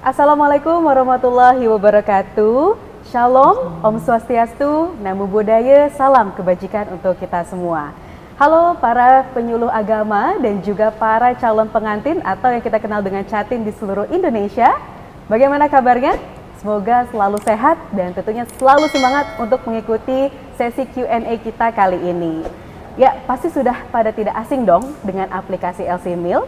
Assalamualaikum warahmatullahi wabarakatuh. Shalom, Om Swastiastu, Namo Buddhaya, salam kebajikan untuk kita semua. Halo para penyuluh agama dan juga para calon pengantin atau yang kita kenal dengan Catin di seluruh Indonesia. Bagaimana kabarnya? Semoga selalu sehat dan tentunya selalu semangat untuk mengikuti sesi Q&A kita kali ini. Ya, pasti sudah pada tidak asing dong dengan aplikasi LC Mil.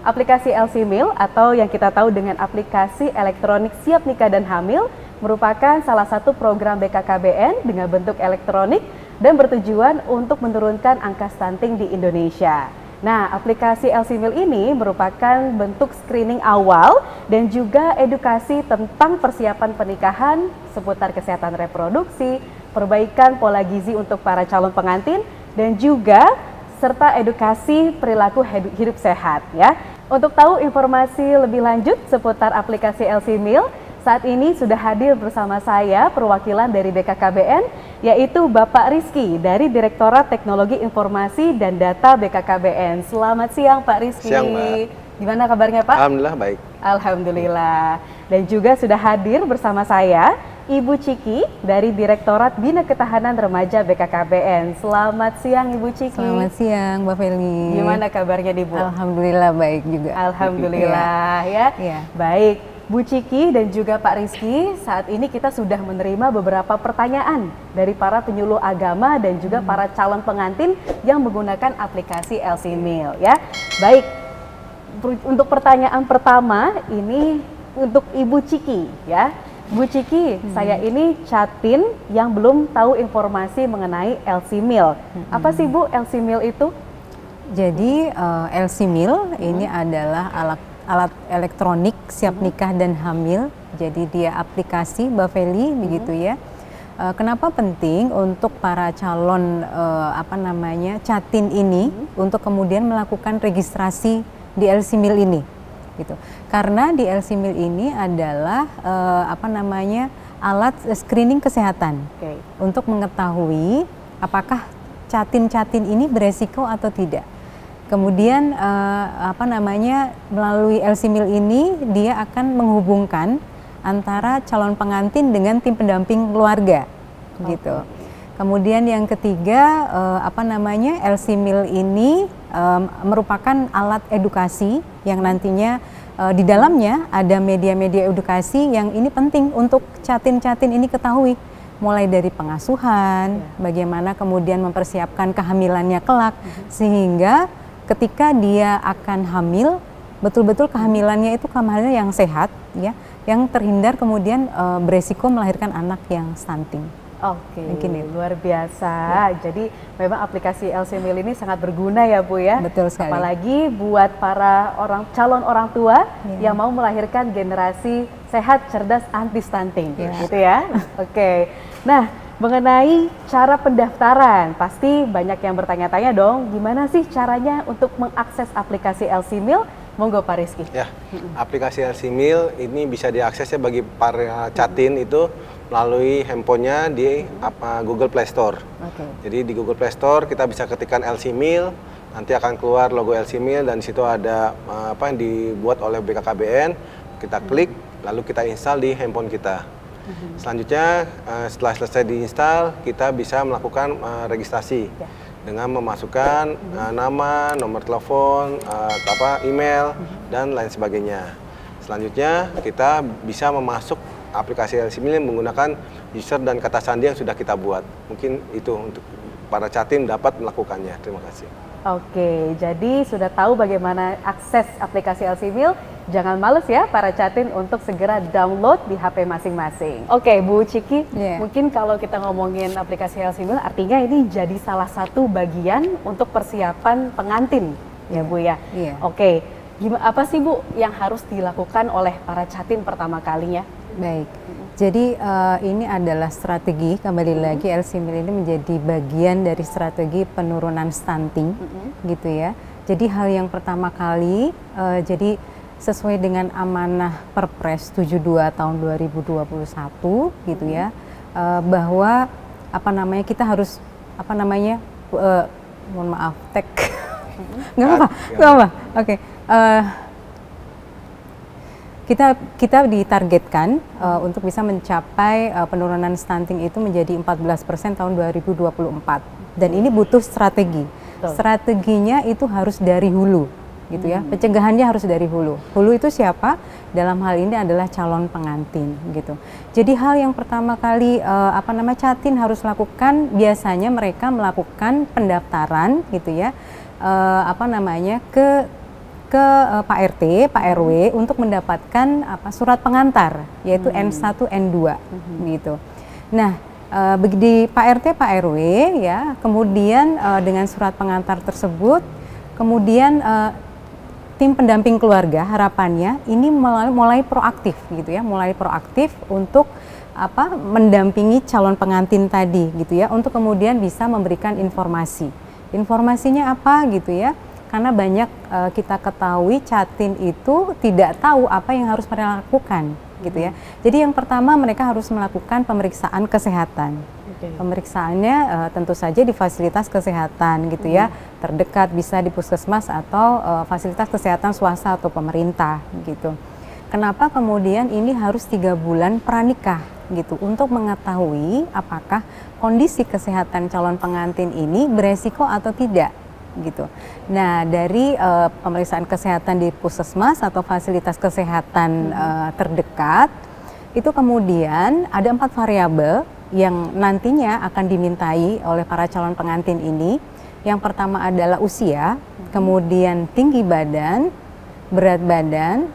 Aplikasi LC Mil atau yang kita tahu dengan aplikasi elektronik siap nikah dan hamil merupakan salah satu program BKKBN dengan bentuk elektronik dan bertujuan untuk menurunkan angka stunting di Indonesia. Nah, aplikasi LC Mil ini merupakan bentuk screening awal dan juga edukasi tentang persiapan pernikahan seputar kesehatan reproduksi, perbaikan pola gizi untuk para calon pengantin, dan juga serta edukasi perilaku hidup sehat ya. Untuk tahu informasi lebih lanjut seputar aplikasi LC Mil, saat ini sudah hadir bersama saya perwakilan dari BKKBN, yaitu Bapak Rizky dari Direktorat Teknologi Informasi dan Data BKKBN. Selamat siang Pak Rizky. Siang, Mbak. Gimana kabarnya Pak? Alhamdulillah baik. Alhamdulillah. Dan juga sudah hadir bersama saya Ibu Ciki dari Direktorat Bina Ketahanan Remaja BKKBN. Selamat siang Ibu Ciki. Selamat siang Mbak Feli. Gimana kabarnya di Bu? Alhamdulillah baik juga. Alhamdulillah ya. Iya. Baik, Bu Ciki dan juga Pak Rizky, saat ini kita sudah menerima beberapa pertanyaan dari para penyuluh agama dan juga para calon pengantin yang menggunakan aplikasi LC Mil ya. Baik, untuk pertanyaan pertama ini untuk Ibu Ciki ya. Bu Ciki, saya ini Catin yang belum tahu informasi mengenai LC Mil. Apa sih Bu LC Mil itu? Jadi LC Mil ini adalah alat elektronik siap nikah dan hamil. Jadi dia aplikasi Mbak Feli begitu ya. Kenapa penting untuk para calon Catin ini untuk kemudian melakukan registrasi di LC Mil ini? Gitu. Karena di LC Mil ini adalah alat screening kesehatan untuk mengetahui apakah catin-catin ini beresiko atau tidak. Kemudian melalui LC Mil ini dia akan menghubungkan antara calon pengantin dengan tim pendamping keluarga, gitu. Kemudian yang ketiga LC Mil ini merupakan alat edukasi yang nantinya di dalamnya ada media-media edukasi yang ini penting untuk catin-catin ini ketahui, mulai dari pengasuhan, bagaimana kemudian mempersiapkan kehamilannya kelak, sehingga ketika dia akan hamil, betul-betul kehamilannya itu kehamilan yang sehat, ya, yang terhindar kemudian beresiko melahirkan anak yang stunting. Oke, luar biasa. Ya. Jadi memang aplikasi LC Mil ini sangat berguna ya Bu ya. Betul sekali. Apalagi buat para calon orang tua yang mau melahirkan generasi sehat, cerdas, anti stunting, gitu ya. Oke. Nah, mengenai cara pendaftaran, pasti banyak yang bertanya-tanya dong, gimana sih caranya untuk mengakses aplikasi LC Mil? Monggo Pak Rizky. Ya, aplikasi LC Mil ini bisa diakses ya bagi para Catin itu melalui handphonenya di Google Play Store. Jadi di Google Play Store kita bisa ketikkan LC Mil, nanti akan keluar logo LC Mil dan di situ ada yang dibuat oleh BKKBN. Kita klik, lalu kita install di handphone kita. Selanjutnya setelah selesai diinstal, kita bisa melakukan registrasi dengan memasukkan nama, nomor telepon, email dan lain sebagainya. Selanjutnya kita bisa memasuk aplikasi LC Mil menggunakan user dan kata sandi yang sudah kita buat. Mungkin itu untuk para Catin dapat melakukannya. Terima kasih. Oke, jadi sudah tahu bagaimana akses aplikasi LC Mil. Jangan males ya para Catin untuk segera download di HP masing-masing. Oke, Bu Ciki, mungkin kalau kita ngomongin aplikasi LC Mil, artinya ini jadi salah satu bagian untuk persiapan pengantin, ya Bu ya. Oke, apa sih Bu yang harus dilakukan oleh para Catin pertama kalinya? Baik, jadi ini adalah strategi, kembali lagi LC Mil ini menjadi bagian dari strategi penurunan stunting, gitu ya. Jadi hal yang pertama kali, jadi sesuai dengan amanah Perpres 72 tahun 2021, gitu ya, bahwa kita harus mohon maaf, nggak apa, oke. Kita ditargetkan untuk bisa mencapai penurunan stunting itu menjadi 14% tahun 2024. Dan ini butuh strategi. Strateginya itu harus dari hulu, gitu ya. Pencegahannya harus dari hulu. Hulu itu siapa? Dalam hal ini adalah calon pengantin, gitu. Jadi hal yang pertama kali Catin harus lakukan, biasanya mereka melakukan pendaftaran, gitu ya, ke Pak RT, Pak RW untuk mendapatkan surat pengantar, yaitu N1, N2, gitu. Nah, di Pak RT, Pak RW ya, kemudian dengan surat pengantar tersebut, kemudian tim pendamping keluarga harapannya ini mulai proaktif, gitu ya, mulai proaktif untuk mendampingi calon pengantin tadi, gitu ya, untuk kemudian bisa memberikan informasi. Informasinya apa, gitu ya? Karena banyak kita ketahui Catin itu tidak tahu apa yang harus mereka lakukan, gitu ya. Jadi yang pertama mereka harus melakukan pemeriksaan kesehatan. Pemeriksaannya tentu saja di fasilitas kesehatan, gitu ya, terdekat, bisa di puskesmas atau fasilitas kesehatan swasta atau pemerintah, gitu. Kenapa kemudian ini harus 3 bulan pranikah, gitu, untuk mengetahui apakah kondisi kesehatan calon pengantin ini beresiko atau tidak, gitu. Nah, dari pemeriksaan kesehatan di puskesmas atau fasilitas kesehatan terdekat, itu kemudian ada 4 variabel yang nantinya akan dimintai oleh para calon pengantin ini. Yang pertama adalah usia, kemudian tinggi badan, berat badan,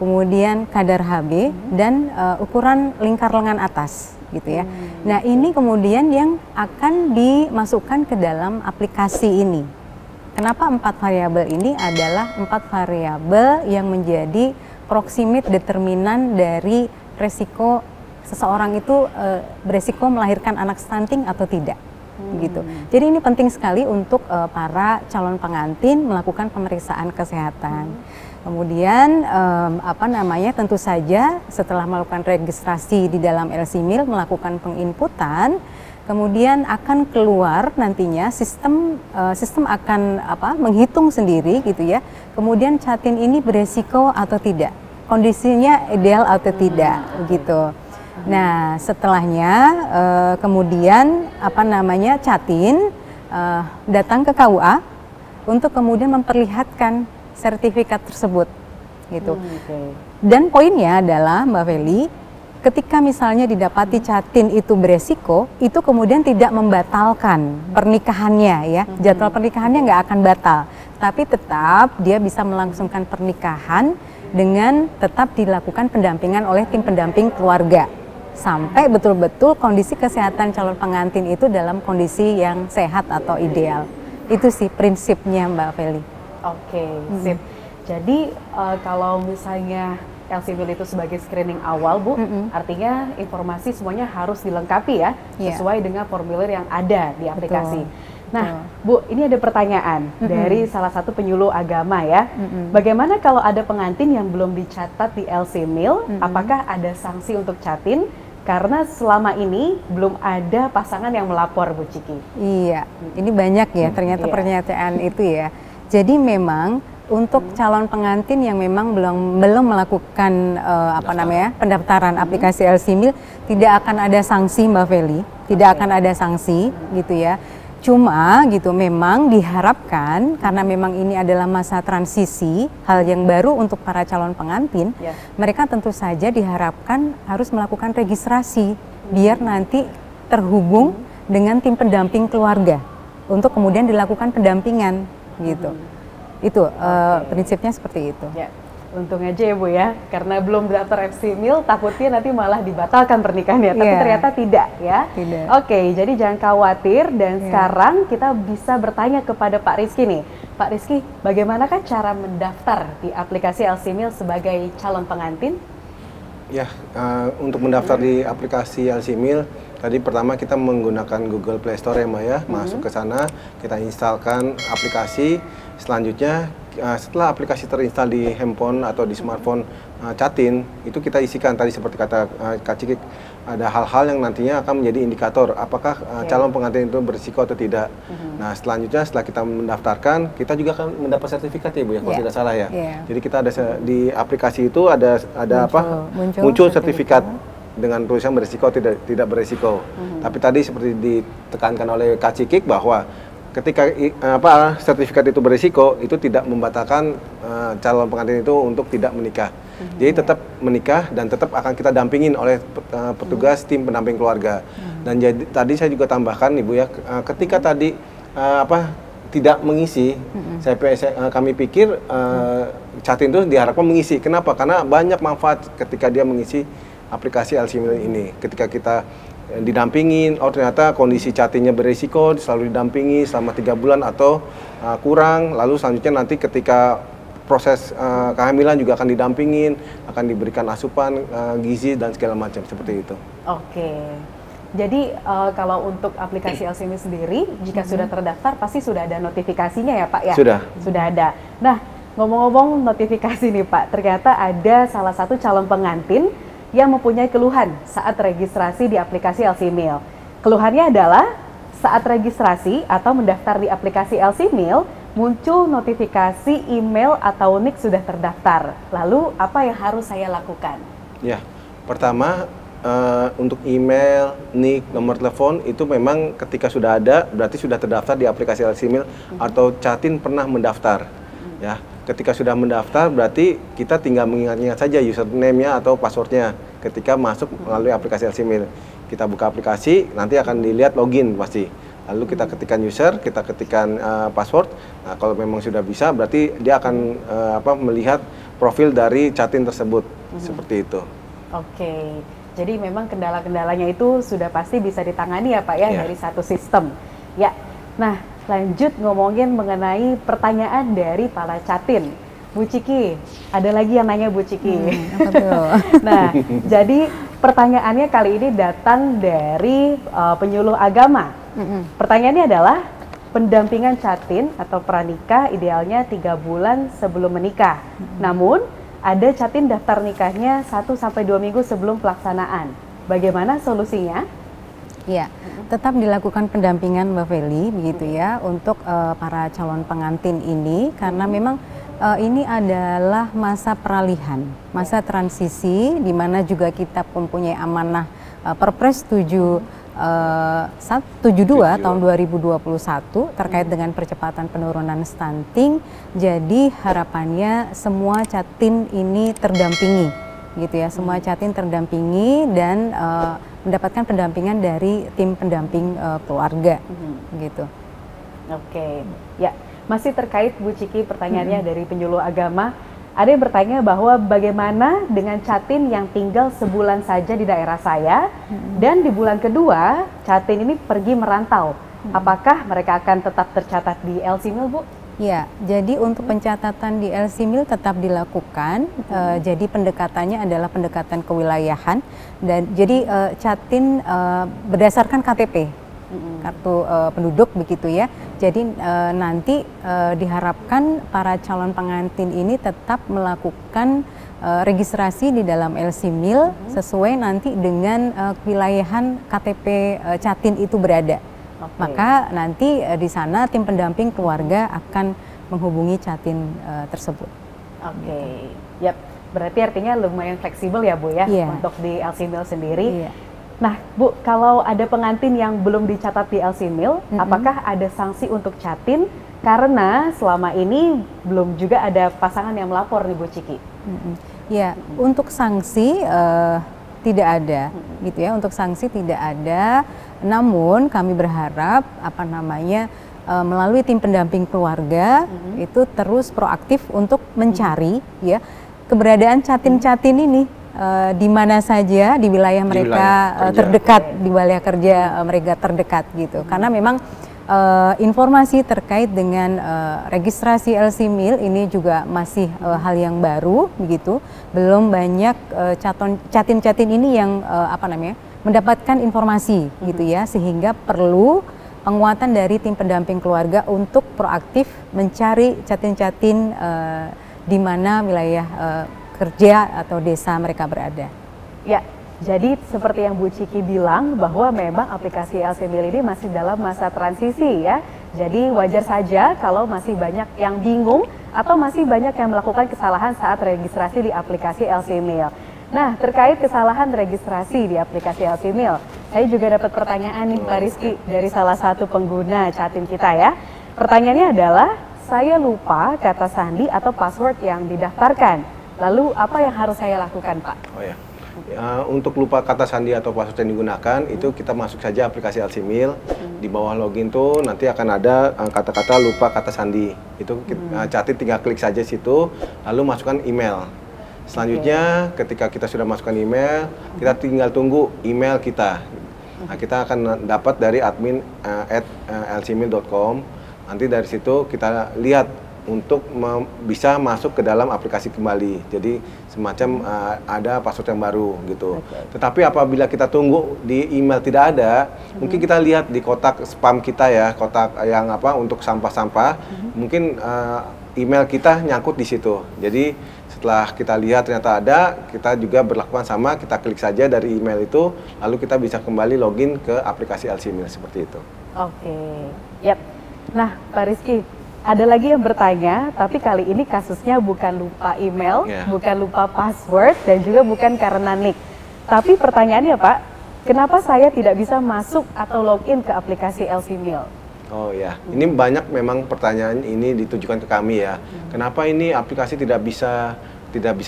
kemudian kadar HB, dan ukuran lingkar lengan atas, gitu ya. Nah, ini kemudian yang akan dimasukkan ke dalam aplikasi ini. Kenapa 4 variabel ini adalah 4 variabel yang menjadi proximate determinan dari resiko seseorang itu beresiko melahirkan anak stunting atau tidak, gitu. Jadi ini penting sekali untuk para calon pengantin melakukan pemeriksaan kesehatan. Kemudian tentu saja setelah melakukan registrasi di dalam LC-MIL, melakukan penginputan, kemudian akan keluar nantinya sistem akan menghitung sendiri, gitu ya. Kemudian Catin ini beresiko atau tidak, kondisinya ideal atau tidak, gitu. Nah, setelahnya kemudian Catin datang ke KUA untuk kemudian memperlihatkan sertifikat tersebut, gitu. Dan poinnya adalah Mbak Feli, ketika misalnya didapati Catin itu beresiko, itu kemudian tidak membatalkan pernikahannya, ya. Jadwal pernikahannya nggak akan batal, tapi tetap dia bisa melangsungkan pernikahan dengan tetap dilakukan pendampingan oleh tim pendamping keluarga sampai betul-betul kondisi kesehatan calon pengantin itu dalam kondisi yang sehat atau ideal. Itu sih prinsipnya, Mbak Feli. Oke, sip. Jadi kalau misalnya LC-MIL itu sebagai screening awal, Bu, artinya informasi semuanya harus dilengkapi ya, sesuai dengan formulir yang ada di aplikasi. Nah, Bu, ini ada pertanyaan dari salah satu penyuluh agama ya. Bagaimana kalau ada pengantin yang belum dicatat di LC-MIL, apakah ada sanksi untuk Catin? Karena selama ini belum ada pasangan yang melapor, Bu Ciki. Iya, ini banyak ya ternyata pernyataan itu ya. Jadi memang untuk calon pengantin yang memang belum melakukan pendaftaran aplikasi LC-MIL, tidak akan ada sanksi, Mbak Feli, tidak akan ada sanksi, gitu ya. Cuma gitu memang diharapkan karena memang ini adalah masa transisi, hal yang baru untuk para calon pengantin, mereka tentu saja diharapkan harus melakukan registrasi biar nanti terhubung dengan tim pendamping keluarga untuk kemudian dilakukan pendampingan, gitu. Itu prinsipnya seperti itu. Ya. Untung aja ya Bu ya, karena belum daftar LC-MIL takutnya nanti malah dibatalkan pernikahannya, tapi ternyata tidak ya. Tidak. Oke, jadi jangan khawatir dan sekarang kita bisa bertanya kepada Pak Rizky nih. Pak Rizky, bagaimanakah cara mendaftar di aplikasi LC-MIL sebagai calon pengantin? Ya, untuk mendaftar di aplikasi LC-MIL, tadi pertama kita menggunakan Google Play Store ya Mbak ya, masuk ke sana, kita instalkan aplikasi, Selanjutnya setelah aplikasi terinstal di handphone atau di smartphone Catin, itu kita isikan tadi seperti kata Kak Cikik, ada hal-hal yang nantinya akan menjadi indikator apakah calon pengantin itu berisiko atau tidak. Nah, selanjutnya setelah kita mendaftarkan, kita juga akan mendapat sertifikat ya Bu ya, kalau tidak salah ya. Jadi kita ada di aplikasi itu ada muncul sertifikat dengan tulisan berisiko tidak berisiko. Tapi tadi seperti ditekankan oleh Kak Cikik bahwa ketika sertifikat itu berisiko, itu tidak membatalkan calon pengantin itu untuk tidak menikah. Jadi tetap menikah dan tetap akan kita dampingin oleh petugas tim pendamping keluarga. Dan jadi tadi saya juga tambahkan Ibu ya, ketika tadi tidak mengisi, kami pikir Catin itu diharapkan mengisi. Kenapa? Karena banyak manfaat ketika dia mengisi aplikasi LCMIL ini. Ketika kita didampingin, oh ternyata kondisi Catinnya berisiko, selalu didampingi selama 3 bulan atau kurang, lalu selanjutnya nanti ketika proses kehamilan juga akan didampingin, akan diberikan asupan gizi dan segala macam seperti itu. Oke, jadi kalau untuk aplikasi LCMIL sendiri, jika sudah terdaftar pasti sudah ada notifikasinya ya Pak ya? Sudah ada. Nah, ngomong-ngomong notifikasi nih Pak, ternyata ada salah satu calon pengantin yang mempunyai keluhan saat registrasi di aplikasi LCMIL. Keluhannya adalah saat registrasi atau mendaftar di aplikasi LCMIL, muncul notifikasi email atau NIK sudah terdaftar. Lalu apa yang harus saya lakukan? Ya, pertama untuk email, NIK, nomor telepon itu memang ketika sudah ada berarti sudah terdaftar di aplikasi LCMIL atau Catin pernah mendaftar. Ya, ketika sudah mendaftar berarti kita tinggal mengingat-ingat saja username-nya atau password-nya ketika masuk melalui aplikasi LCMIL. Kita buka aplikasi, nanti akan dilihat login pasti. Lalu kita ketikkan user, kita ketikkan password. Nah, kalau memang sudah bisa berarti dia akan melihat profil dari Catin tersebut. Seperti itu. Oke. Jadi memang kendala-kendalanya itu sudah pasti bisa ditangani ya Pak ya, dari satu sistem. Ya. Nah, lanjut ngomongin mengenai pertanyaan dari para Catin. Bu Ciki, ada lagi yang nanya Bu Ciki. Nah, jadi pertanyaannya kali ini datang dari penyuluh agama. Pertanyaannya adalah, pendampingan Catin atau pranikah idealnya 3 bulan sebelum menikah. Namun, ada Catin daftar nikahnya 1-2 minggu sebelum pelaksanaan. Bagaimana solusinya? Ya, tetap dilakukan pendampingan Mbak Feli begitu ya untuk para calon pengantin ini, karena memang ini adalah masa peralihan, masa transisi di mana juga kita mempunyai amanah Perpres 72 tahun 2021 terkait dengan percepatan penurunan stunting. Jadi harapannya semua Catin ini terdampingi gitu ya, semua Catin terdampingi dan mendapatkan pendampingan dari tim pendamping keluarga gitu. Oke, ya. Masih terkait Bu Ciki pertanyaannya dari penyuluh agama, ada yang bertanya bahwa bagaimana dengan Catin yang tinggal sebulan saja di daerah saya dan di bulan kedua Catin ini pergi merantau, apakah mereka akan tetap tercatat di LCMIL Bu? Ya, jadi untuk pencatatan di LCMIL tetap dilakukan. Jadi pendekatannya adalah pendekatan kewilayahan dan jadi Catin berdasarkan KTP. Kartu penduduk begitu ya. Jadi nanti diharapkan para calon pengantin ini tetap melakukan registrasi di dalam LCMIL sesuai nanti dengan kewilayahan KTP Catin itu berada. Maka nanti di sana tim pendamping keluarga akan menghubungi Catin tersebut. Yap. Berarti artinya lumayan fleksibel ya Bu ya untuk di LCMIL sendiri. Nah, Bu, kalau ada pengantin yang belum dicatat di LCMIL, apakah ada sanksi untuk Catin? Karena selama ini belum juga ada pasangan yang melapor nih Bu Ciki. Ya, untuk sanksi tidak ada, gitu ya. Untuk sanksi tidak ada. Namun kami berharap melalui tim pendamping keluarga itu terus proaktif untuk mencari ya keberadaan Catin-Catin ini. Di mana saja di wilayah mereka terdekat, di wilayah kerja mereka terdekat gitu. Karena memang informasi terkait dengan registrasi LCMIL ini juga masih hal yang baru begitu. Belum banyak Catin-Catin ini yang mendapatkan informasi gitu ya, sehingga perlu penguatan dari tim pendamping keluarga untuk proaktif mencari catin-catin di mana wilayah kerja atau desa mereka berada. Ya, jadi seperti yang Bu Ciki bilang bahwa memang aplikasi LCMIL ini masih dalam masa transisi ya. Jadi wajar saja kalau masih banyak yang bingung atau masih banyak yang melakukan kesalahan saat registrasi di aplikasi LCMIL. Nah, terkait kesalahan registrasi di aplikasi LCMIL, saya juga dapat pertanyaan nih Pak Rizky dari salah satu pengguna Catin kita ya. Pertanyaannya adalah, saya lupa kata sandi atau password yang didaftarkan. Lalu apa yang harus saya lakukan, Pak? Oh ya. Untuk lupa kata sandi atau password yang digunakan, itu kita masuk saja aplikasi LCMIL. Di bawah login tuh nanti akan ada kata-kata lupa kata sandi. Itu Catin tinggal klik saja situ, lalu masukkan email. Selanjutnya ketika kita sudah masukkan email, kita tinggal tunggu email kita. Nah, kita akan dapat dari admin @lcmil.com. Nanti dari situ kita lihat untuk bisa masuk ke dalam aplikasi kembali. Jadi semacam ada password yang baru gitu. Tetapi apabila kita tunggu di email tidak ada, mungkin kita lihat di kotak spam kita ya, kotak yang untuk sampah-sampah, mungkin email kita nyangkut di situ. Jadi setelah kita lihat ternyata ada, kita juga berlakukan sama, kita klik saja dari email itu, lalu kita bisa kembali login ke aplikasi LCMIL seperti itu. Oke, yap. Nah, Pak Rizky, ada lagi yang bertanya, tapi kali ini kasusnya bukan lupa email, bukan lupa password, dan juga bukan karena nick. Tapi pertanyaannya Pak, kenapa saya tidak bisa masuk atau login ke aplikasi LCMIL? Oh ya, ini banyak memang pertanyaan ini ditujukan ke kami ya. Kenapa ini aplikasi tidak bisa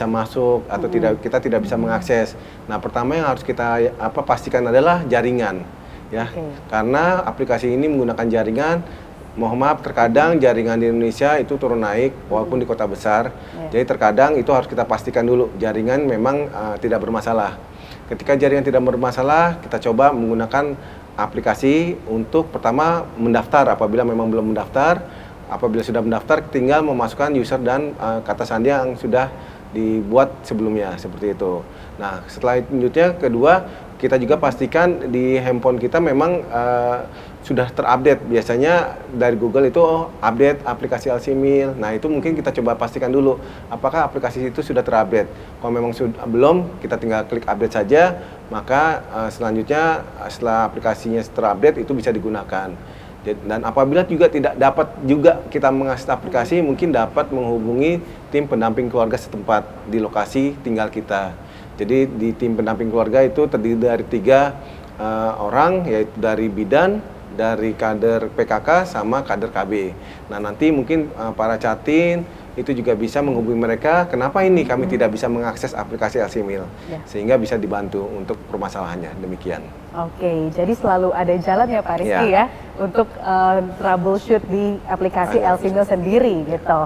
masuk atau kita tidak bisa mengakses? Nah, pertama yang harus kita pastikan adalah jaringan ya. Karena aplikasi ini menggunakan jaringan, mohon maaf terkadang jaringan di Indonesia itu turun naik walaupun di kota besar. Jadi terkadang itu harus kita pastikan dulu jaringan memang tidak bermasalah. Ketika jaringan tidak bermasalah, kita coba menggunakan aplikasi untuk pertama mendaftar. Apabila memang belum mendaftar, apabila sudah mendaftar tinggal memasukkan user dan kata sandi yang sudah dibuat sebelumnya seperti itu. Nah, setelah itu kedua, kita juga pastikan di handphone kita memang sudah terupdate. Biasanya dari Google itu update aplikasi LCMIL. Nah, itu mungkin kita coba pastikan dulu apakah aplikasi itu sudah terupdate. Kalau memang belum, kita tinggal klik update saja, maka selanjutnya setelah aplikasinya terupdate itu bisa digunakan. Dan apabila juga tidak dapat juga kita mengakses aplikasi, mungkin dapat menghubungi tim pendamping keluarga setempat di lokasi tinggal kita. Jadi di tim pendamping keluarga itu terdiri dari 3 orang, yaitu dari bidan, dari kader PKK, sama kader KB. Nah, nanti mungkin para Catin itu juga bisa menghubungi mereka, kenapa ini kami tidak bisa mengakses aplikasi LCMIL, sehingga bisa dibantu untuk permasalahannya, demikian. Oke, jadi selalu ada jalan ya Pak Rizky ya, untuk troubleshoot di aplikasi LCMIL sendiri gitu.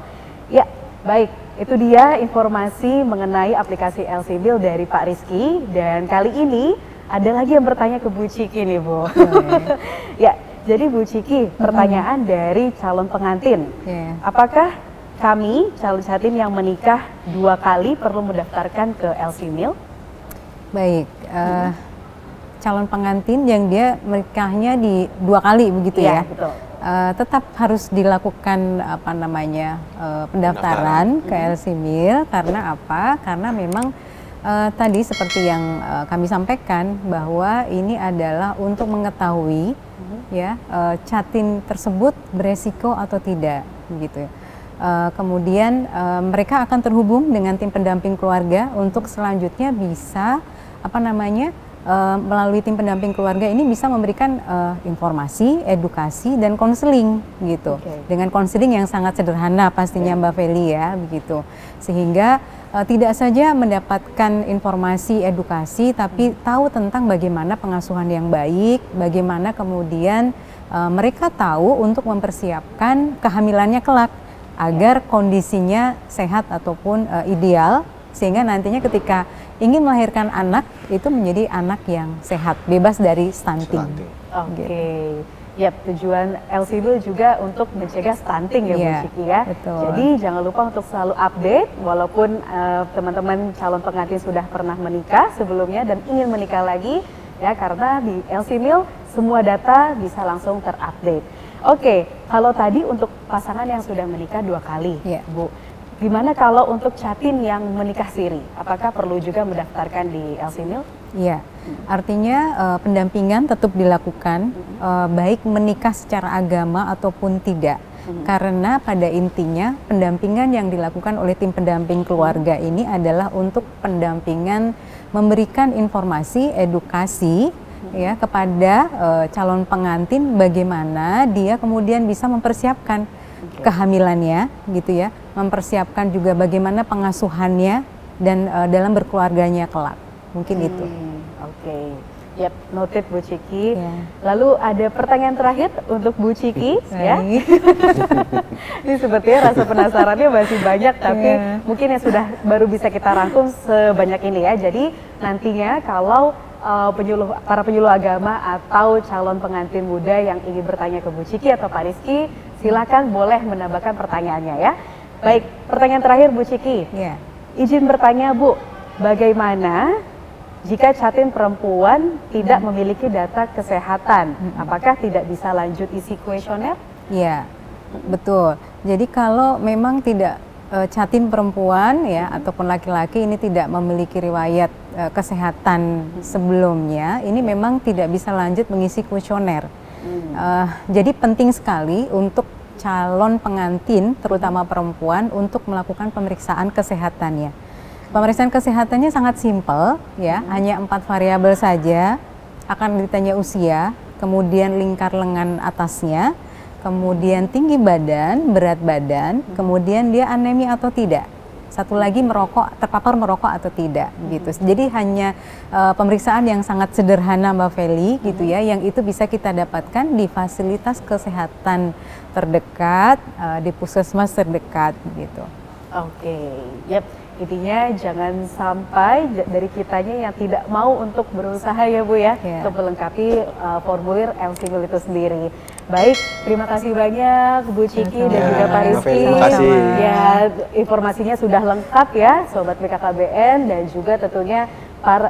Ya, baik, itu dia informasi mengenai aplikasi LCMIL dari Pak Rizky, dan kali ini ada lagi yang bertanya ke Bu Ciki nih Bu. Ya, jadi Bu Ciki, pertanyaan dari calon pengantin, apakah kami calon Catin yang menikah 2 kali perlu mendaftarkan ke LCMIL? Baik, calon pengantin yang dia menikahnya di 2 kali begitu ya? Betul. Tetap harus dilakukan pendaftaran ke LCMIL. Karena apa? Karena memang tadi seperti yang kami sampaikan bahwa ini adalah untuk mengetahui Catin tersebut beresiko atau tidak, begitu ya. Kemudian mereka akan terhubung dengan tim pendamping keluarga untuk selanjutnya bisa melalui tim pendamping keluarga ini bisa memberikan informasi, edukasi, dan konseling gitu. Dengan konseling yang sangat sederhana pastinya Mbak Feli ya, begitu. Sehingga tidak saja mendapatkan informasi, edukasi, tapi tahu tentang bagaimana pengasuhan yang baik, bagaimana kemudian mereka tahu untuk mempersiapkan kehamilannya kelak agar kondisinya sehat ataupun ideal, sehingga nantinya ketika ingin melahirkan anak itu menjadi anak yang sehat, bebas dari stunting. Oke. Ya, tujuan LCMIL juga untuk mencegah stunting ya Bu Ciki ya. Betul. Jadi jangan lupa untuk selalu update walaupun teman-teman calon pengantin sudah pernah menikah sebelumnya dan ingin menikah lagi ya, karena di LCMIL semua data bisa langsung terupdate. Oke, kalau tadi untuk pasangan yang sudah menikah 2 kali, Bu, gimana kalau untuk Catin yang menikah siri? Apakah perlu juga mendaftarkan di LCMIL? Iya, artinya pendampingan tetap dilakukan, baik menikah secara agama ataupun tidak. Karena pada intinya pendampingan yang dilakukan oleh tim pendamping keluarga ini adalah untuk pendampingan memberikan informasi, edukasi ya kepada calon pengantin bagaimana dia kemudian bisa mempersiapkan kehamilannya gitu ya, mempersiapkan juga bagaimana pengasuhannya dan dalam berkeluarganya kelak. Mungkin itu. Oke. Yap, noted Bu Ciki. Lalu ada pertanyaan terakhir untuk Bu Ciki ya. Ini sepertinya rasa penasarannya masih banyak, tapi mungkin yang sudah baru bisa kita rangkum sebanyak ini ya. Jadi nantinya kalau para penyuluh agama atau calon pengantin muda yang ingin bertanya ke Bu Ciki atau Pak Rizky, silakan boleh menambahkan pertanyaannya ya. Baik, pertanyaan terakhir Bu Ciki. Izin bertanya Bu, bagaimana jika Catin perempuan tidak memiliki data kesehatan, apakah tidak bisa lanjut isi kuesioner? Iya, betul. Jadi kalau memang tidak Catin perempuan ya ataupun laki-laki ini tidak memiliki riwayat kesehatan sebelumnya, ini memang tidak bisa lanjut mengisi kuesioner. Jadi penting sekali untuk calon pengantin, terutama perempuan, untuk melakukan pemeriksaan kesehatannya. Pemeriksaan kesehatannya sangat simpel ya, hanya 4 variabel saja. Akan ditanya usia, kemudian lingkar lengan atasnya, kemudian tinggi badan, berat badan, kemudian dia anemi atau tidak. Satu lagi terpapar merokok atau tidak gitu. Jadi hanya pemeriksaan yang sangat sederhana Mbak Feli gitu ya, yang itu bisa kita dapatkan di fasilitas kesehatan terdekat, di puskesmas terdekat gitu. Oke, yep. Intinya jangan sampai dari kitanya yang tidak mau untuk berusaha ya Bu ya, untuk melengkapi formulir LCMIL itu sendiri. Baik, terima kasih banyak Bu Ciki dan juga Pak Rizky. Ya, informasinya sudah lengkap ya Sobat BKKBN, dan juga tentunya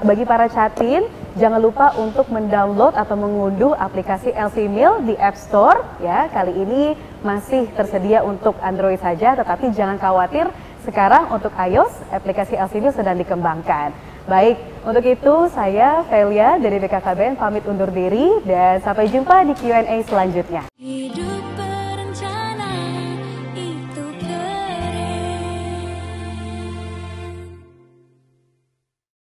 bagi para Catin, jangan lupa untuk mendownload atau mengunduh aplikasi LCMIL di App Store ya. Kali ini masih tersedia untuk Android saja, tetapi jangan khawatir, sekarang untuk iOS, aplikasi LCMIL sedang dikembangkan. Baik, untuk itu saya Velia dari BKKBN pamit undur diri dan sampai jumpa di Q&A selanjutnya.